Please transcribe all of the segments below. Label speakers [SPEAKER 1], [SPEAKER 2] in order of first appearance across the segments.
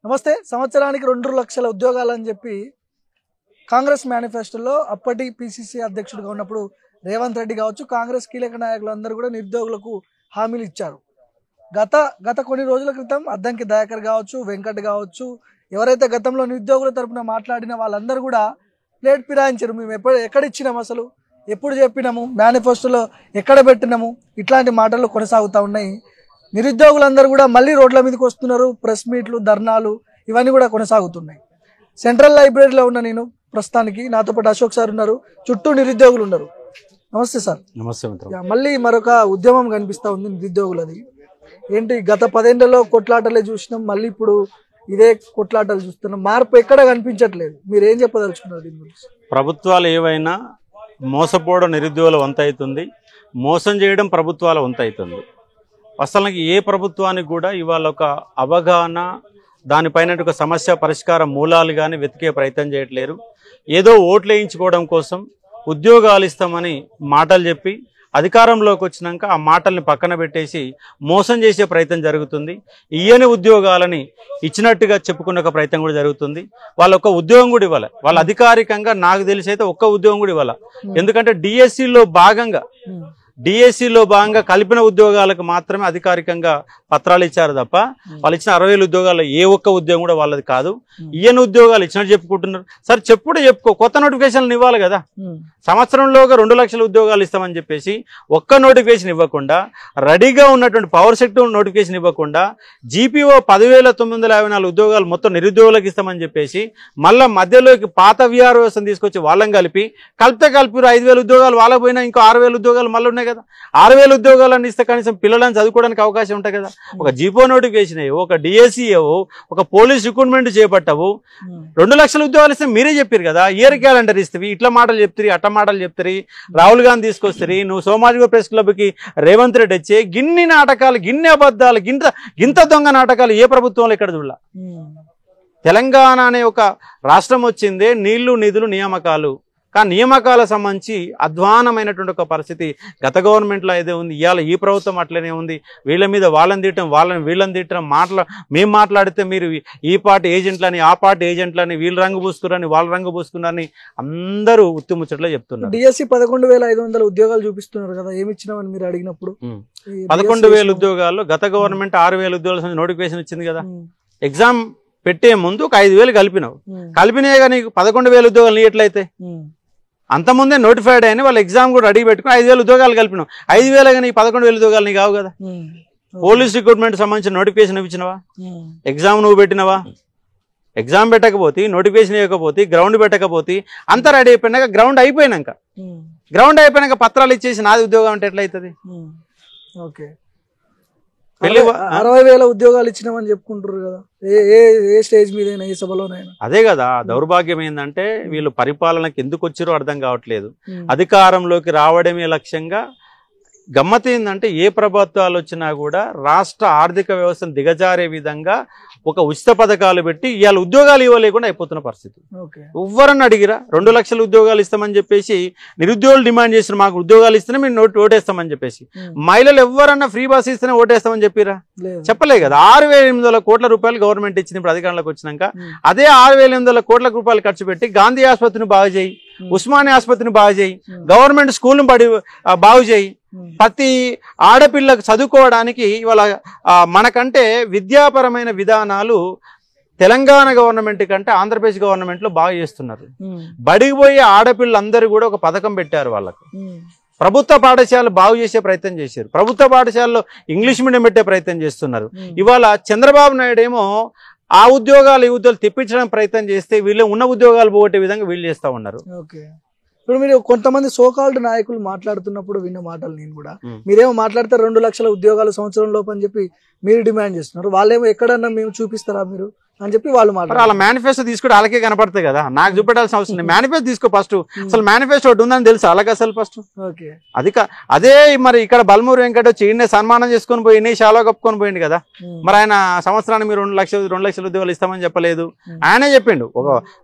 [SPEAKER 1] నమస్తే. సంవత్సరానికి 2 లక్షల ఉద్యోగాలని చెప్పి కాంగ్రెస్ మేనిఫెస్టోలో అప్పటి పిసిసి అధ్యక్షుడిగా ఉన్నప్పుడు రేవంత్ రెడ్డి కావచ్చు, కాంగ్రెస్ కీలక నాయకులు అందరూ కూడా నిరుద్యోగులకు హామీలు ఇచ్చారు. గత కొన్ని రోజుల క్రితం అద్దంకి దయాకర్ కావచ్చు, వెంకట్ కావచ్చు, ఎవరైతే గతంలో నిరుద్యోగుల తరపున మాట్లాడిన వాళ్ళందరూ కూడా ప్లేట్ ఫిరాయించారు. మేము ఎక్కడ ఇచ్చినాము, అసలు ఎప్పుడు చెప్పినాము, మేనిఫెస్టోలో ఎక్కడ పెట్టినాము, ఇట్లాంటి మాటలు కొనసాగుతూ ఉన్నాయి. నిరుద్యోగులందరూ కూడా మళ్ళీ రోడ్ల మీదకి వస్తున్నారు. ప్రెస్ మీట్లు, ధర్నాలు ఇవన్నీ కూడా కొనసాగుతున్నాయి. సెంట్రల్ లైబ్రరీలో ఉన్న నేను ప్రస్తుతానికి, నాతో పాటు అశోక్ సార్ ఉన్నారు, చుట్టూ నిరుద్యోగులు ఉన్నారు. నమస్తే సార్.
[SPEAKER 2] నమస్తే.
[SPEAKER 1] మళ్ళీ మరొక ఉద్యమం కనిపిస్తూ ఉంది నిరుద్యోగులది. ఏంటి, గత 10 ఏళ్లలో కొట్లాటలే చూసినాం, మళ్ళీ ఇప్పుడు ఇదే కొట్లాటలు చూస్తున్నాం. మార్పు ఎక్కడ కనిపించట్లేదు. మీరు ఏం చెప్పదలుచుకున్నారు దీని గురించి?
[SPEAKER 2] ప్రభుత్వాలు ఏవైనా మోసపోవడం నిరుద్యోగుల వంత అవుతుంది, మోసం చేయడం ప్రభుత్వాల వంత అవుతుంది. అసలు ఏ ప్రభుత్వానికి కూడా ఇవాళ ఒక అవగాహన, దానిపైన ఒక సమస్య పరిష్కార మూలాలు కానీ వెతికే ప్రయత్నం చేయట్లేరు. ఏదో ఓట్లు వేయించుకోవడం కోసం ఉద్యోగాలు ఇస్తామని మాటలు చెప్పి అధికారంలోకి వచ్చినాక ఆ మాటల్ని పక్కన పెట్టేసి మోసం చేసే ప్రయత్నం జరుగుతుంది. ఇయ్యని ఉద్యోగాలని ఇచ్చినట్టుగా చెప్పుకునే ఒక ప్రయత్నం కూడా జరుగుతుంది. వాళ్ళ ఒక్క ఉద్యోగం కూడా ఇవ్వాలి. వాళ్ళ అధికారికంగా నాకు తెలిసి అయితే ఒక్క ఉద్యోగం కూడా ఇవ్వాలి. ఎందుకంటే డిఎస్సిలో భాగంగా కలిపిన ఉద్యోగాలకు మాత్రమే అధికారికంగా పత్రాలు ఇచ్చారు తప్ప వాళ్ళు ఇచ్చిన 60,000 ఉద్యోగాల్లో ఏ ఒక్క ఉద్యోగం కూడా వాళ్ళది కాదు. ఈయన ఉద్యోగాలు ఇచ్చినట్టు చెప్పుకుంటున్నారు. సరే చెప్పుకో, కొత్త నోటిఫికేషన్లు ఇవ్వాలి కదా. సంవత్సరంలోగా 2 లక్షల ఉద్యోగాలు ఇస్తామని చెప్పేసి ఒక్క నోటిఫికేషన్ ఇవ్వకుండా, రెడీగా ఉన్నటువంటి పవర్ సెక్టర్ నోటిఫికేషన్ ఇవ్వకుండా, జీపీఓ 10,954 ఉద్యోగాలు మొత్తం నిరుద్యోగులకు ఇస్తామని చెప్పేసి మళ్ళీ మధ్యలోకి పాత విఆర్ వ్యవస్థను తీసుకొచ్చి వాళ్ళని కలిపి 5,000 ఉద్యోగాలు వాళ్ళకి పోయినా ఇంకో 6,000 ఉద్యోగాలు మళ్ళీ ఉన్నాయి కదా. 6,000 ఉద్యోగాలను ఇస్తే కనీసం పిల్లలను చదువుకోవడానికి అవకాశం ఉంటాయి కదా. ఒక జీపో నోటిఫికేషన్ అయ్యో, ఒక డిఎస్సీ ఏవో, ఒక పోలీస్ రిక్రూట్మెంట్ చేపట్టవు. 2 లక్షల ఉద్యోగాలు ఇస్తే మీరే చెప్పారు కదా. ఇయర్ క్యాలెండర్ ఇస్తే ఇట్లా మాటలు చెప్తారు, అట్ట మాటలు చెప్తారు, రాహుల్ గాంధీ తీసుకొస్తారు, నువ్వు సోమాజిగూడ ప్రెస్ క్లబ్కి రేవంత్ రెడ్డి వచ్చే గిన్ని నాటకాలు, గిన్ని అబద్ధాలు, గింత దొంగ నాటకాలు ఏ ప్రభుత్వంలో ఇక్కడ చూడాల. తెలంగాణ అనే ఒక రాష్ట్రం వచ్చిందే నీళ్లు, నిధులు, నియామకాలు. కానీ నియామకాల సంబంధించి అధ్వానమైనటువంటి ఒక పరిస్థితి గత గవర్నమెంట్లో అయితే ఉంది. ఇవాళ ఈ ప్రభుత్వం అట్లనే ఉంది. వీళ్ళ మీద వాళ్ళని తిట్టడం, వీళ్ళని తిట్టడం, మేము మాట్లాడితే మీరు ఈ పార్టీ ఏజెంట్లని, ఆ పార్టీ ఏజెంట్లని, వీళ్ళు రంగు పూసుకున్నారని, వాళ్ళు రంగు పూసుకున్నారని అందరూ ఉత్తిముచ్చట్లో చెప్తున్నారు.
[SPEAKER 1] డిఎస్సి 11,500 ఉద్యోగాలు చూపిస్తున్నారు కదా, ఏమి ఇచ్చినామని మీరు అడిగినప్పుడు
[SPEAKER 2] 11,000 ఉద్యోగాల్లో గత గవర్నమెంట్ 6,000 ఉద్యోగాల నోటిఫికేషన్ ఇచ్చింది కదా. ఎగ్జామ్ పెట్టే ముందు ఒక 5,000 కలిపినావు. కలిపినాయి కానీ 11,000 ఉద్యోగాలు నీ ఎట్లయితే అంతకుముందే నోటిఫైడ్ అయినా వాళ్ళు ఎగ్జామ్ కూడా రెడీ పెట్టుకుని 5,000 ఉద్యోగాలు కలిపినావు. 5,000 కానీ 11,000 ఉద్యోగాలు నీకు కావు కదా. పోలీస్ రిక్రూట్మెంట్ సంబంధించిన నోటిఫికేషన్ ఇచ్చినవా? ఎగ్జామ్ నువ్వు పెట్టినవా? ఎగ్జామ్ పెట్టకపోతే, నోటిఫికేషన్ ఇవ్వకపోతే, గ్రౌండ్ పెట్టకపోతే, అంతా రెడీ అయిపోయినాక, గ్రౌండ్ అయిపోయినాక పత్రాలు ఇచ్చేసి నాది ఉద్యోగం అంటే ఎట్లయితుంది?
[SPEAKER 1] ఓకే, 60,000 ఉద్యోగాలు ఇచ్చినామని చెప్పుకుంటారు కదా, ఏ స్టేజ్ మీదైనా, ఏ సభలోనైనా.
[SPEAKER 2] అదే కదా దౌర్భాగ్యం. ఏంటంటే వీళ్ళు పరిపాలనకి ఎందుకు వచ్చారో అర్థం కావట్లేదు. అధికారంలోకి రావడమే లక్ష్యంగా. గమ్మత్ ఏంటంటే ఏ ప్రభుత్వాలు వచ్చినా కూడా రాష్ట్ర ఆర్థిక వ్యవస్థను దిగజారే విధంగా ఒక ఉచిత పథకాలు పెట్టి ఇవాళ ఉద్యోగాలు ఇవ్వలేకుండా అయిపోతున్న పరిస్థితి. ఎవ్వరన్నా అడిగిరా 2 లక్షల ఉద్యోగాలు ఇస్తామని చెప్పేసి నిరుద్యోగులు డిమాండ్ చేసిన, మాకు ఉద్యోగాలు ఇస్తేనే మేము ఓటేస్తామని చెప్పేసి. మహిళలు ఎవరన్నా ఫ్రీ బస్ ఇస్తేనే ఓటేస్తామని చెప్పిరా? చెప్పలే కదా. 6,800 కోట్ల రూపాయలు గవర్నమెంట్ ఇచ్చింది. ఇప్పుడు అధికారంలోకి వచ్చినాక అదే 6,800 కోట్ల రూపాయలు ఖర్చు పెట్టి గాంధీ ఆసుపత్రిని బాగు చేయి, ఉస్మానియా ఆసుపత్రిని బాగు చేయి, గవర్నమెంట్ స్కూల్ని బాగు చేయి. ప్రతి ఆడపిల్లకు చదువుకోవడానికి ఇవాళ మనకంటే విద్యాపరమైన విధానాలు తెలంగాణ గవర్నమెంట్ కంటే ఆంధ్రప్రదేశ్ గవర్నమెంట్ లో బాగా చేస్తున్నారు. బడికి పోయే ఆడపిల్లలందరూ కూడా ఒక పథకం పెట్టారు. వాళ్ళకు ప్రభుత్వ పాఠశాలలు బాగు చేసే ప్రయత్నం చేశారు. ప్రభుత్వ పాఠశాలలో ఇంగ్లీష్ మీడియం పెట్టే ప్రయత్నం చేస్తున్నారు. ఇవాళ చంద్రబాబు నాయుడు ఏమో ఆ ఉద్యోగాలు ఈ ఉద్యోగాలు తెప్పించడానికి ప్రయత్నం చేస్తే వీళ్ళు ఉన్న ఉద్యోగాలు పోగొట్టే విధంగా వీళ్ళు చేస్తా ఉన్నారు.
[SPEAKER 1] ఇప్పుడు మీరు కొంతమంది సోకాల్డ్ నాయకులు మాట్లాడుతున్నప్పుడు విన్న మాటలు నేను కూడా, మీరేమో మాట్లాడతారు 2 లక్షల ఉద్యోగాలు సంవత్సరం లోపు అని చెప్పి మీరు డిమాండ్ చేస్తున్నారు. వాళ్ళేమో ఎక్కడన్నా మేము చూపిస్తారా మీరు అని చెప్పి వాళ్ళు మాట్లాడారు.
[SPEAKER 2] వాళ్ళ మేనిఫెస్టో తీసుకుంటే వాళ్ళకే కనపడతాయి కదా, నాకు చూపెట్టాల్సిన అవసరం లేదు. మేనిఫెస్టో తీసుకో ఫస్ట్. అసలు మేనిఫెస్టో ఒకటి ఉందని తెలుసు అలాగే అసలు ఫస్ట్. అదే మరి ఇక్కడ బల్మూరు వెంకట వచ్చి ఈయనే సన్మానం చేసుకొని పోయి ఈయన శాలో కప్పుకొని పోయింది కదా. మరి ఆయన సంవత్సరానికి మీరు 2 లక్షల ఉద్యోగాలు ఇస్తామని చెప్పలేదు. ఆయనే చెప్పిండు. ఒక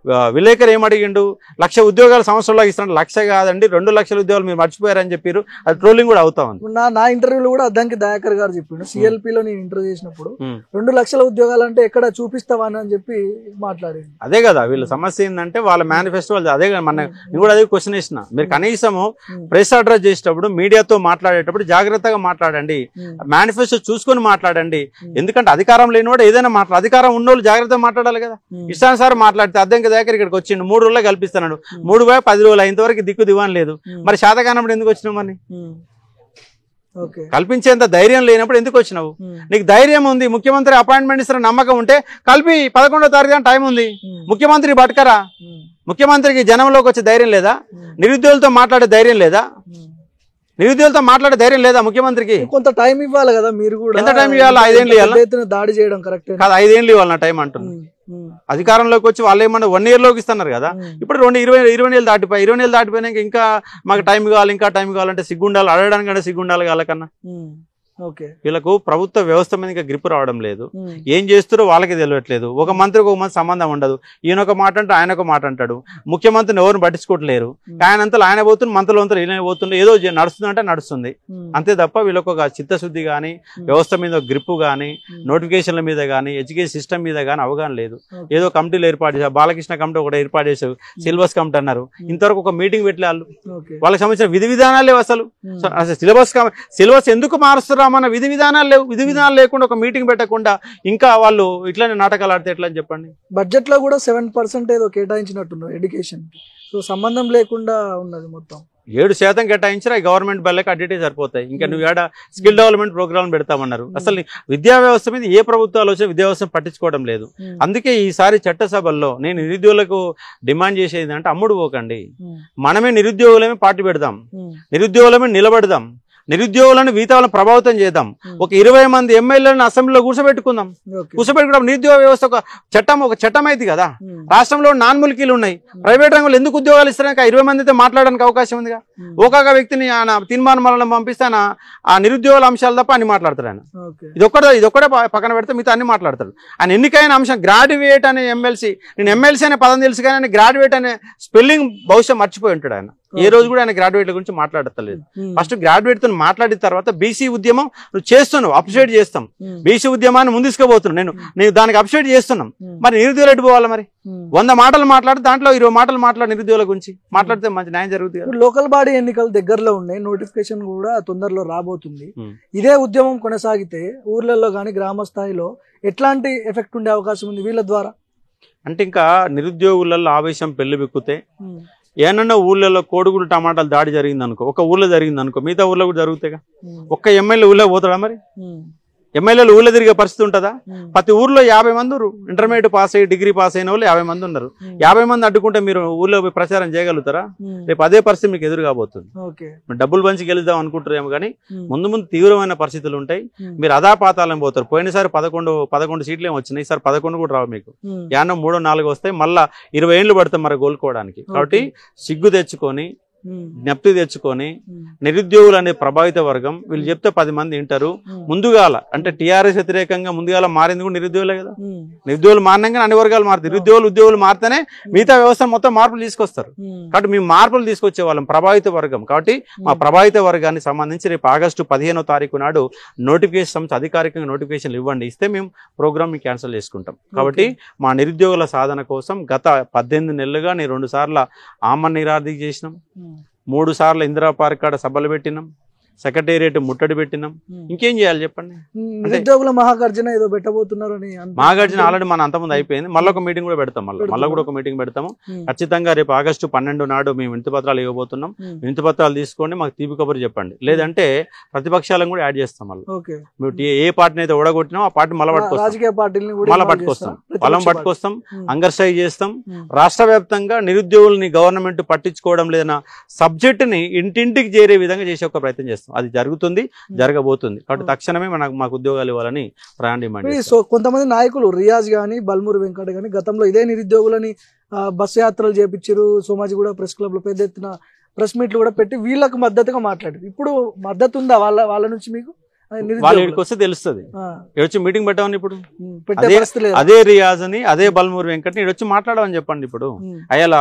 [SPEAKER 2] విలేకరు ఏమడిగిండు, 1,00,000 ఉద్యోగాలు సంవత్సరంలో ఇస్తాను. 1,00,000 కాదండి 2 లక్షల ఉద్యోగాలు మీరు మర్చిపోయారని చెప్పారు. అది ట్రోలింగ్ కూడా అవుతా ఉంది.
[SPEAKER 1] నా ఇంటర్వ్యూలో కూడా అద్దంకి దయాకర్ గారు చెప్పిండు. సిఎల్పిలో నేను ఇంటర్వ్యూ చేసినప్పుడు 2 లక్షల ఉద్యోగాలు అంటే ఎక్కడ చూపిస్తావా అని చెప్పి మాట్లాడింది.
[SPEAKER 2] అదే కదా వీళ్ళ సమస్య ఏంటంటే వాళ్ళ మేనిఫెస్టో అదే కదా. నేను కూడా అదే క్వశ్చన్ వేసిన, మీరు కనీసము ప్రెస్ అడ్రస్ చేసేటప్పుడు మీడియాతో మాట్లాడేటప్పుడు జాగ్రత్తగా మాట్లాడండి, మేనిఫెస్టో చూసుకొని మాట్లాడండి. ఎందుకంటే అధికారం లేనివాడు ఏదైనా అధికారం ఉన్నోళ్ళు జాగ్రత్తగా మాట్లాడాలి కదా. ఇష్టానుసారం మాట్లాడితే అద్దెంక దగ్గర ఇక్కడికి వచ్చిండు 3 రోజుల్లో కల్పిస్తున్నాడు, 3 10 రోజులు ఇంతవరకు దిక్కు దివాన్ లేదు. మరి శాతకానప్పుడు ఎందుకు వచ్చినావు? మరి కల్పించేంత ధైర్యం లేనప్పుడు ఎందుకు వచ్చినావు? నీకు ధైర్యం ఉంది, ముఖ్యమంత్రి అపాయింట్మెంట్ ఇస్తున్న నమ్మకం ఉంటే కలిపి 11వ తారీఖు టైం ఉంది, ముఖ్యమంత్రి బట్కరా. ముఖ్యమంత్రికి జనంలోకి వచ్చే ధైర్యం లేదా? నిరుద్యోగులతో మాట్లాడే ధైర్యం లేదా? నిరుద్యోగులతో మాట్లాడే ధైర్యం లేదా ముఖ్యమంత్రికి?
[SPEAKER 1] కొంత టైం ఇవ్వాలి కదా మీరు కూడా.
[SPEAKER 2] ఎంత టైం ఇవ్వాలి? 5 ఏళ్ళు ఇవ్వాలి.
[SPEAKER 1] దాడి చేయడం కరెక్ట్
[SPEAKER 2] కాదు, 5 ఏళ్ళు ఇవ్వాలి నా టైం అంటున్నా. అధికారంలోకి వచ్చి వాళ్ళు ఏమన్నా 1 year లోకి ఇస్తున్నారు కదా. ఇప్పుడు 20 నెలలు దాటిపోయి 20 నెలలు దాటిపోయినాక ఇంకా మాకు టైం కావాలి, ఇంకా టైం కావాలంటే సిగ్గుండాలి, అడగడానికంటే సిగ్గుండాలి వాళ్ళకన్నా. వీళ్ళకు ప్రభుత్వ వ్యవస్థ మీద ఇంకా గ్రిప్ రావడం లేదు, ఏం చేస్తారో వాళ్ళకి తెలియట్లేదు. ఒక మంత్రికి ఒక మంత్రి సంబంధం ఉండదు, ఈయన ఒక మాట అంటే ఆయన ఒక మాట అంటాడు. ముఖ్యమంత్రిని ఎవరిని పట్టించుకోవట్లేరు, ఆయనంతలో ఆయన పోతుంది, మంత్రులు అంతా ఈయన పోతుంది, ఏదో నడుస్తుందంటే నడుస్తుంది అంతే తప్ప వీళ్ళకు ఒక చిత్తశుద్ధి కానీ, వ్యవస్థ మీద గ్రిప్ కానీ, నోటిఫికేషన్ల మీద కానీ, ఎడ్యుకేషన్ సిస్టమ్ మీద కానీ అవగాహన లేదు. ఏదో కమిటీలు ఏర్పాటు చేశారు, బాలకృష్ణ కమిటీ ఒకటి ఏర్పాటు చేశారు, సిలబస్ కమిటీ అన్నారు, ఇంతవరకు ఒక మీటింగ్ పెట్టలే వాళ్ళు. వాళ్ళకి సంబంధించిన విధి విధానాలు లేవు అసలు. సిలబస్ ఎందుకు మారుస్తున్నారు మన విధి విధానాలు లేవు. విధి విధానాలు లేకుండా ఒక మీటింగ్ పెట్టకుండా ఇంకా వాళ్ళు ఇట్లానే నాటకాలు ఆడితే ఎట్లా అని చెప్పండి.
[SPEAKER 1] బడ్జెట్ లో కూడా 7% ఏదో కేటాయించినట్టున్నారు ఎడ్యుకేషన్ కి, సో సంబంధం లేకుండా ఉన్నది. మొత్తం
[SPEAKER 2] 7% కేటాయించినా గవర్నమెంట్ బల్లకి అడ్డిటే సరిపోతాయి. ఇంకా నువ్వు ఏడా స్కిల్ డెవలప్మెంట్ ప్రోగ్రామ్ పెడతామన్నారు. అసలు విద్యా వ్యవస్థ మీద ఏ ప్రభుత్వాలు వచ్చే విద్యా వ్యవస్థ పట్టించుకోవడం లేదు. అందుకే ఈసారి చట్టసభల్లో నేను నిరుద్యోగులకు డిమాండ్ చేసేది అంటే అమ్ముడు పోకండి, మనమే నిరుద్యోగులమే పార్టీ పెడదాం, నిరుద్యోగులమే నిలబడదాం, నిరుద్యోగులను వీతాలను ప్రభావితం చేద్దాం. ఒక 20 మంది ఎమ్మెల్యేలను అసెంబ్లీలో కూర్చోబెట్టుకుందాం. కూర్చోబెట్టుకోవడం నిరుద్యోగ వ్యవస్థ ఒక చట్టం అయితే కదా. రాష్ట్రంలో నాన్ములికీలు ఉన్నాయి, ప్రైవేట్ రంగంలో ఎందుకు ఉద్యోగాలు ఇస్తారని 20 మందితో మాట్లాడడానికి అవకాశం ఉందిగా. ఒక వ్యక్తిని ఆయన తీర్మానం పంపిస్తాను ఆ నిరుద్యోగుల అంశాలు తప్ప అన్ని మాట్లాడతాడు ఆయన. ఇదొక్కడే పక్కన పెడితే మిగతా అన్ని మాట్లాడతాడు. ఆయన ఎన్నికైన అంశం గ్రాడ్యుయేట్ అనే ఎమ్మెల్సీ, నేను ఎమ్మెల్సీ అనే పదం తెలుసు కానీ ఆయన గ్రాడ్యుయేట్ అనే స్పెల్లింగ్ బహుశా మర్చిపోయి ఉంటాడు ఆయన. ఏ రోజు కూడా ఆయన గ్రాడ్యుయేట్ల గురించి మాట్లాడతలేదు. ఫస్ట్ గ్రాడ్యుయేట్ తో మాట్లాడిన తర్వాత బీసీ ఉద్యమం నువ్వు చేస్తున్నావు, అప్డేట్ చేస్తాం, బీసీ ఉద్యమాన్ని ముందుకుపోతున్నావు, నేను దానికి అప్డేట్ చేస్తున్నాం. మరి నిరుద్యోగులు ఎటు పోవాలి? మరి 100 మాటలు మాట్లాడి దాంట్లో 20 మాటలు మాట్లాడి నిరుద్యోగుల గురించి మాట్లాడితే మంచి న్యాయం జరుగుతుంది.
[SPEAKER 1] లోకల్ బాడీ ఎన్నికలు దగ్గరలో ఉన్నాయి, నోటిఫికేషన్ కూడా తొందరలో రాబోతుంది. ఇదే ఉద్యమం కొనసాగితే ఊర్లలో కానీ గ్రామ స్థాయిలో ఎట్లాంటి ఎఫెక్ట్ ఉండే అవకాశం ఉంది వీళ్ళ ద్వారా?
[SPEAKER 2] అంటే ఇంకా నిరుద్యోగులలో ఆవేశం పెళ్లిబిక్కితే ఏమన్నా ఊళ్ళలో కోడిగులు టమాటాలు దాడి జరిగింది అనుకో, ఒక ఊళ్ళో జరిగింది అనుకో, మిగతా ఊళ్ళో కూడా జరుగుతాయిగా. ఒక్క ఎమ్మెల్యే ఊళ్ళో పోతాడా? మరి ఎమ్మెల్యేలు ఊళ్ళో తిరిగే పరిస్థితి ఉంటుందా? ప్రతి ఊర్లో 50 మంది ఇంటర్మీడియట్ పాస్ అయ్యి డిగ్రీ పాస్ అయిన వాళ్ళు 50 మంది ఉన్నారు. 50 మంది అడ్డుకుంటే మీరు ఊళ్ళో ప్రచారం చేయగలుగుతారా? రేపు అదే పరిస్థితి మీకు ఎదురు కాబోతుంది. డబ్బులు పంచి గెలుద్దాం అనుకుంటారేమో కానీ ముందు ముందు తీవ్రమైన పరిస్థితులు ఉంటాయి. మీరు అదాపాతాలని పోతారు. పోయినసారి 11 సీట్లు ఏమి వచ్చినాయి, ఈసారి 11 కూడా రావు మీకు. 3 4 వస్తాయి, మళ్ళా 20 ఏళ్ళు పడతాం మరి కోలుకోవడానికి. కాబట్టి సిగ్గు తెచ్చుకొని జ్ఞప్తి తెచ్చుకొని నిరుద్యోగులు అనే ప్రభావిత వర్గం వీళ్ళు చెప్తే 10 మంది వింటారు. ముందుగాల అంటే టీఆర్ఎస్ వ్యతిరేకంగా ముందుగాల మారింది కూడా నిరుద్యోగులే కదా. నిరుద్యోగులు మారినాక అన్ని వర్గాలు మారుతాయి. ఉద్యోగులు మారితేనే మిగతా వ్యవస్థ మొత్తం మార్పులు తీసుకొస్తారు. కాబట్టి మేము మార్పులు తీసుకొచ్చే వాళ్ళం ప్రభావిత వర్గం. కాబట్టి మా ప్రభావిత వర్గానికి సంబంధించి రేపు ఆగస్టు 15వ తారీఖు నాడు నోటిఫికేషన్ అధికారికంగా నోటిఫికేషన్లు ఇవ్వండి, ఇస్తే మేము ప్రోగ్రామ్ క్యాన్సిల్ చేసుకుంటాం. కాబట్టి మా నిరుద్యోగుల సాధన కోసం గత 18 నెలలుగా నేను 2 సార్లు ఆమరణ నిరాదీక్ష చేసినాం, 3 సార్లు ఇందిరా పార్క్ కాడ సభలు పెట్టినాం, సెక్రటేరియట్ ముట్టడి పెట్టినాం. ఇంకేం చేయాలి చెప్పండి?
[SPEAKER 1] నిరుద్యోగుల మహాగర్జన ఏదో పెట్టబోతున్నారని.
[SPEAKER 2] మహాగర్జన ఆల్రెడీ మన అంతమంది అయిపోయింది, మళ్ళీ ఒక మీటింగ్ కూడా పెడతాం. మళ్ళీ కూడా ఒక మీటింగ్ పెడతాము ఖచ్చితంగా. రేపు ఆగస్టు 12 నాడు మేము వినతి పత్రాలు ఇవ్వబోతున్నాం. వినతి పత్రాలు తీసుకోండి, మాకు తీపి కబురు చెప్పండి. లేదంటే ప్రతిపక్షాలను కూడా యాడ్ చేస్తాం. మళ్ళీ ఏ పార్టీని అయితే ఓడగొట్టినాం ఆ పార్టీ మళ్ళీ పట్టుకొస్తాం, వాళ్ళని పట్టుకొస్తాం, అంగర్స్ట్రైక్ చేస్తాం. రాష్ట్ర వ్యాప్తంగా నిరుద్యోగుల్ని గవర్నమెంట్ పట్టించుకోవడం లేదన్న సబ్జెక్ట్ ని ఇంటింటికి చేరే విధంగా చేసే ఒక ప్రయత్నం చేస్తాం. అది జరుగుతుంది, జరగబోతుంది. కాబట్టి తక్షణమే మాకు ఉద్యోగాలు ఇవ్వాలని డిమాండ్.
[SPEAKER 1] సో కొంతమంది నాయకులు రియాజ్ గానీ బల్మూరి వెంకట గానీ గతంలో ఇదే నిరుద్యోగులని బస్సు యాత్రలు చేపించారు, సోమాజిగూడ ప్రెస్ క్లబ్ లో పెద్ద ఎత్తున ప్రెస్ మీట్లు కూడా పెట్టి వీళ్ళకు మద్దతుగా మాట్లాడారు. ఇప్పుడు మద్దతు ఉందా వాళ్ళ నుంచి మీకు?
[SPEAKER 2] వాళ్ళు ఇక్కడికి వస్తే తెలుస్తుంది. వచ్చి మీటింగ్ పెట్టమని ఇప్పుడు
[SPEAKER 1] పెట్టే పరిస్థితి లేదు.
[SPEAKER 2] అదే రియాజ్ అని అదే బల్మూరి వెంకట్ని వచ్చి మాట్లాడమని చెప్పండి. ఇప్పుడు అయ్యా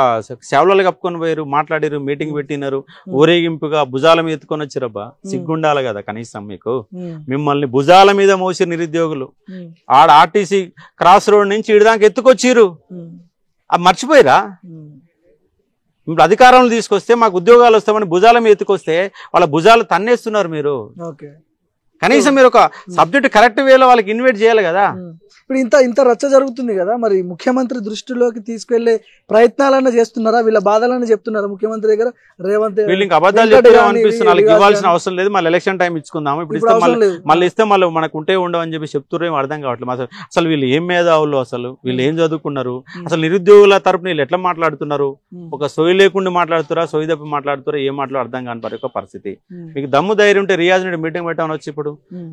[SPEAKER 2] సేవలు కప్పుకొని పోయారు, మాట్లాడారు, మీటింగ్ పెట్టినారు, ఊరేగింపుగా భుజాల మీద ఎత్తుకొని వచ్చారబ్బా. సిగ్గుండాలి కదా కనీసం మీకు. మిమ్మల్ని భుజాల మీద మోసి నిరుద్యోగులు ఆడ ఆర్టీసీ క్రాస్ రోడ్ నుంచి ఇడిదాకా ఎత్తుకొచ్చిర్రు. అది మర్చిపోయిరా? ఇప్పుడు అధికారంలో తీసుకొస్తే మాకు ఉద్యోగాలు వస్తామని భుజాల మీద ఎత్తుకొస్తే వాళ్ళ భుజాలు తన్నేస్తున్నారు మీరు. కనీసం మీరు ఒక సబ్జెక్ట్ కరెక్ట్ వేలో వాళ్ళకి ఇన్వైట్ చేయాలి కదా.
[SPEAKER 1] ఇప్పుడు ఇంత రచ్చ జరుగుతుంది కదా, మరి ముఖ్యమంత్రి దృష్టిలోకి తీసుకెళ్లే ప్రయత్నాలన్నా చేస్తున్నారా? వీళ్ళ బాధలన్నా చెప్తున్నారా ముఖ్యమంత్రి దగ్గర? రేవంత్
[SPEAKER 2] వీళ్ళు ఇంకా అబద్ధాలు చెప్తారు అనిపిస్తుంది. వాళ్ళకి ఇవ్వాల్సిన అవసరం లేదు, మళ్ళీ ఎలక్షన్ టైం ఇచ్చుకుందాము. ఇప్పుడు ఇస్తే మళ్ళీ ఇస్తే మళ్ళీ మనకు ఉంటే ఉండవని చెప్పి చెప్తున్నారు. ఏం అర్థం కావట్లేదు అసలు వీళ్ళు ఏం మేధావులు, అసలు వీళ్ళు ఏం చదువుకున్నారు, అసలు నిరుద్యోగుల తరపున వీళ్ళు ఎట్లా మాట్లాడుతున్నారు? ఒక సోయి లేకుండా మాట్లాడుతారా, సోయి తప్పి మాట్లాడుతారా, ఏం మాట్లాడు అర్థం కాని ఒక పరిస్థితి. మీకు దమ్ము ధైర్యం ఉంటే రియాజ్ నుండి మీటింగ్ పెట్టామని వచ్చి ఇప్పుడు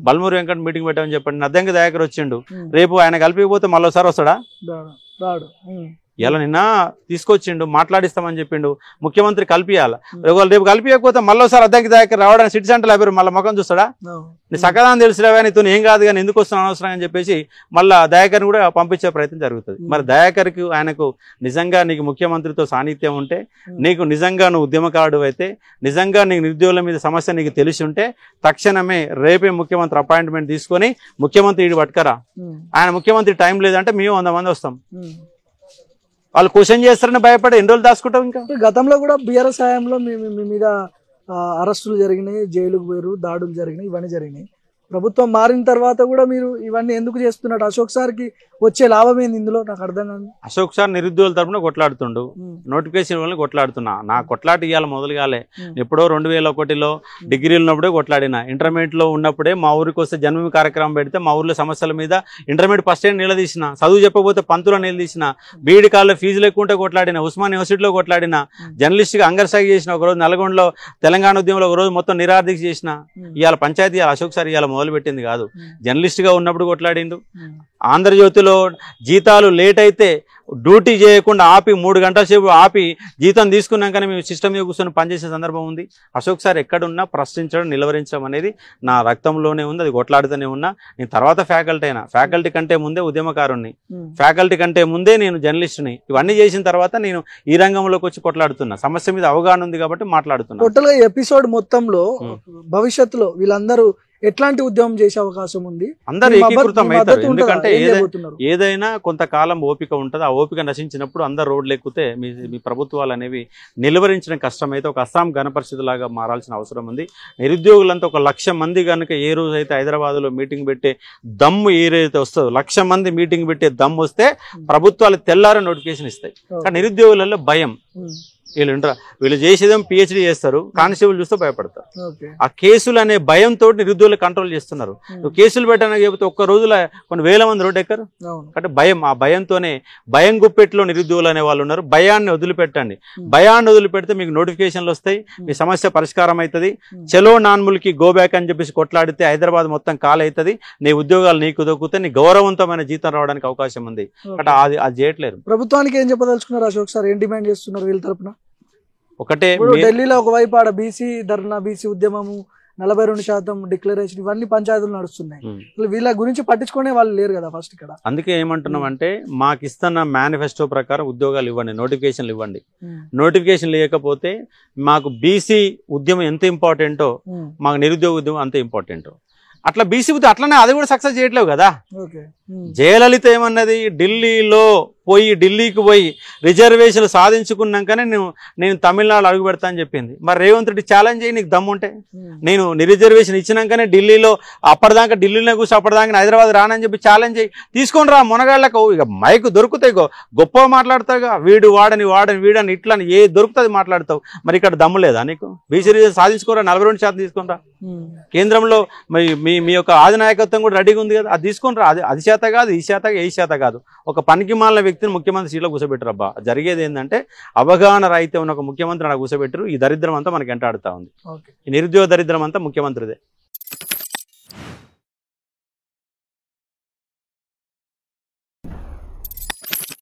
[SPEAKER 2] బల్మూరి వెంకట మీటింగ్ పెట్టామని చెప్పండి. అద్దంకి దయాకర్ వచ్చిండు, రేపు ఆయన కలిపిపోతే మళ్ళీ ఒకసారి వస్తాడా? ఇలా నిన్న తీసుకొచ్చిండు, మాట్లాడిస్తామని చెప్పిండు. ముఖ్యమంత్రి కలిపియాల, రేపు కలిపియకపోతే మళ్ళీసారి అద్దంకి దయాకర్ రావడానికి సిటీ సెంటర్ అయిపోయారు, మళ్ళీ ముఖం చూస్తాడా? నీ సకదాన్ని తెలుసులేవా, నీతో ఏం కాదు కానీ ఎందుకు వస్తున్నాను అనవసరం అని చెప్పేసి మళ్ళీ దయాకర్ని కూడా పంపించే ప్రయత్నం జరుగుతుంది. మరి దయాకర్కి ఆయనకు నిజంగా నీకు ముఖ్యమంత్రితో సాన్నిధ్యం ఉంటే, నీకు నిజంగా నువ్వు ఉద్యమకారుడు అయితే, నిజంగా నీకు నిరుద్యోగుల మీద సమస్య నీకు తెలిసి ఉంటే తక్షణమే రేపే ముఖ్యమంత్రి అపాయింట్మెంట్ తీసుకొని ముఖ్యమంత్రి ఇటు పట్టుకరా. ఆయన ముఖ్యమంత్రి టైం లేదంటే మేము 100 మంది వస్తాం. వాళ్ళు క్వశ్చన్ చేస్తారని భయపడి ఎన్ని రోజులు దాచుకుంటాం? ఇంకా
[SPEAKER 1] గతంలో కూడా బీఆర్ఎస్ హయాంలో మీ మీద అరెస్టులు జరిగినాయి, జైలుకు పోయారు, దాడులు జరిగినాయి, ఇవన్నీ జరిగినాయి. ప్రభుత్వం మారిన తర్వాత కూడా మీరు ఇవన్నీ ఎందుకు చేస్తున్నట్టు? అశోక్ సార్కి వచ్చే లాభం ఏంది ఇందులో? నాకు అర్థం కాదు.
[SPEAKER 2] అశోక్ సార్ నిరుద్యోగుల తరపున కొట్లాడుతుండు, నోటిఫికేషన్ వల్ల కొట్లాడుతున్నా. నా కొట్లాట ఇవ్వాలి మొదలు కాలే. ఎప్పుడో 2001లో డిగ్రీలు ఉన్నప్పుడే కొట్లాడినా. ఇంటర్మీడియట్ లో ఉన్నప్పుడే మా ఊరికి వస్తే జన్మభూమి కార్యక్రమం పెడితే మా ఊర్లో సమస్యల మీద ఇంటర్మీడియట్ ఫస్ట్ ఇయర్ నిలదీసిన, చదువు చెప్పకపోతే పంతులో నిలదీసిన, బీఈడి కాల్లో ఫీజులు ఎక్కువ ఉంటే కొట్లాడినా, ఉస్మాన్ యూనివర్సిటీలో కొట్లాడినా, జర్నలిస్ట్ గా అంగర్సాగి చేసిన, ఒకరోజు నల్గొండలో తెలంగాణ ఉద్యమంలో ఒకరోజు మొత్తం నిరాదీక్ష చేసిన. ఇవాళ పంచాయతీ అశోక్ సార్ ఇవాళ మొదలు పెట్టింది కాదు, జర్నలిస్ట్ గా ఉన్నప్పుడు కొట్లాడిండు. ఆంధ్రజ్యోతిలో జీతాలు లేట్ అయితే డ్యూటీ చేయకుండా ఆపి 3 గంటల సేపు ఆపి జీతం తీసుకున్నాకనే మేము సిస్టమ్ మీద కూర్చొని పనిచేసే సందర్భం ఉంది. అశోక్ సార్ ఎక్కడున్నా ప్రశ్నించడం, నిలవరించడం అనేది నా రక్తంలోనే ఉంది. అది కొట్లాడుతూనే ఉన్నా. నేను తర్వాత ఫ్యాకల్టీ అయినా, ఫ్యాకల్టీ కంటే ముందే ఉద్యమకారుణ్ణి, ఫ్యాకల్టీ కంటే ముందే నేను జర్నలిస్ట్ని. ఇవన్నీ చేసిన తర్వాత నేను ఈ రంగంలోకి వచ్చి కొట్లాడుతున్నా. సమస్య మీద అవగాహన ఉంది కాబట్టి మాట్లాడుతున్నా.
[SPEAKER 1] టోటల్ గా ఎపిసోడ్ మొత్తంలో భవిష్యత్తులో వీళ్ళందరూ ఎట్లాంటి ఉద్యమం చేసే అవకాశం ఉంది?
[SPEAKER 2] అందరూ ఏకీకృతం అవుతారు. ఎందుకంటే ఏదైనా కొంతకాలం ఓపిక ఉంటుంది. ఆ ఓపిక నశించినప్పుడు అందరు రోడ్లు ఎక్కితే మీ ప్రభుత్వాలు అనేవి నిలువరించడం కష్టమైతే ఒక అస్సాం ఘనపరిస్థితిలాగా మారాల్సిన అవసరం ఉంది. నిరుద్యోగులంతా 1,00,000 మంది కనుక ఏ రోజు అయితే హైదరాబాద్లో మీటింగ్ పెట్టే దమ్ము ఏదైతే వస్తుందో, 1,00,000 మంది మీటింగ్ పెట్టే దమ్ము వస్తే ప్రభుత్వాలు తెల్లారో నోటిఫికేషన్ ఇస్తాయి. కానీ నిరుద్యోగులలో భయం. వీళ్ళు చేసేదేం పిహెచ్డీ చేస్తారు, కానిస్టేబుల్ చూస్తే భయపడతారు. ఆ కేసులు అనే భయంతో నిరుద్యోగులు కంట్రోల్ చేస్తున్నారు. కేసులు పెట్టడానికి చెబితే ఒక్క రోజులో కొన్ని వేల మంది రోడ్డు ఎక్కరు. అంటే భయం, ఆ భయంతోనే భయం గుప్పెట్లో నిరుద్యోగులు అనే వాళ్ళు ఉన్నారు. భయాన్ని వదిలిపెట్టండి. భయాన్ని వదిలిపెడితే మీకు నోటిఫికేషన్లు వస్తాయి, మీ సమస్య పరిష్కారం అవుతుంది. చలో నాన్ముల్కి గో బ్యాక్ అని చెప్పేసి కొట్లాడితే హైదరాబాద్ మొత్తం కాలవుతుంది. నీ ఉద్యోగాలు నీకు దొక్కుతాయి, నీ గౌరవవంతమైన జీతం రావడానికి అవకాశం ఉంది. అంటే అది చేయట్లేరు.
[SPEAKER 1] ప్రభుత్వానికి ఏం చెప్పదలుచుకున్నారు అశోక్ సార్? ఏం డిమాండ్ చేస్తున్నారు వీళ్ళ తరపున?
[SPEAKER 2] ఒకటే,
[SPEAKER 1] ఢిల్లీలో ఒకవైపు ఆడ బీసీ ధర్నా, బీసీ ఉద్యమము, 42% డిక్లరేషన్, ఇవన్నీ పంచాయతీలు నడుస్తున్నాయి. వీళ్ళ గురించి పట్టించుకునే వాళ్ళు లేరు కదా ఫస్ట్ ఇక్కడ.
[SPEAKER 2] అందుకే ఏమంటున్నాం అంటే, మాకు ఇస్తున్న మేనిఫెస్టో ప్రకారం ఉద్యోగాలు ఇవ్వండి, నోటిఫికేషన్లు ఇవ్వండి. నోటిఫికేషన్ లేకపోతే మాకు బీసీ ఉద్యమం ఎంత ఇంపార్టెంటో మాకు నిరుద్యోగ ఉద్యమం అంత ఇంపార్టెంట్. అట్లా బీసీ ఉద్యమం అట్లనే అది కూడా సక్సెస్ చేయట్లేవు కదా. జయలలిత ఏమన్నది, ఢిల్లీకి పోయి రిజర్వేషన్లు సాధించుకున్నాకనే నేను తమిళనాడు అడుగు పెడతా అని చెప్పింది. మరి రేవంత్ రెడ్డి ఛాలెంజ్ చేయి, నీకు దమ్ముంటే. నేను రిజర్వేషన్ ఇచ్చినాకనే ఢిల్లీలో అప్పటిదాకా ఢిల్లీలో కూర్చో అప్పటిదాకా హైదరాబాద్ రానని చెప్పి ఛాలెంజ్ చేయి, తీసుకొని రా మునగాళ్ళకు. ఇక మైక్ దొరుకుతాయి, గొప్ప మాట్లాడతావుగా, వీడు వాడని వీడని ఇట్లా ఏ దొరుకుతుంది మాట్లాడతావు. మరి ఇక్కడ దమ్ము లేదా నీకు? బీసీ రిజర్వేషన్ సాధించుకోరా, 42% తీసుకుని రా. కేంద్రంలో మీ యొక్క ఆధినాయకత్వం కూడా రెడీగా ఉంది కదా, అది తీసుకొని రా. అది చేత కాదు, ఈ చేత కాదు. ఒక పనికి మాలిన వ్యక్తిని ముఖ్యమంత్రి సీట్లో కూర్చోబెట్టరబ్బా. జరిగేది ఏంటంటే, అవగాహన రహిత ఉన్న ఒక ముఖ్యమంత్రి అలా కూర్చోబెట్టరు. ఈ దరిద్రం అంతా మనకి ఎంటాడుతూ ఉంది. ఈ నిరుద్యోగ దరిద్రం అంతా ముఖ్యమంత్రిదే.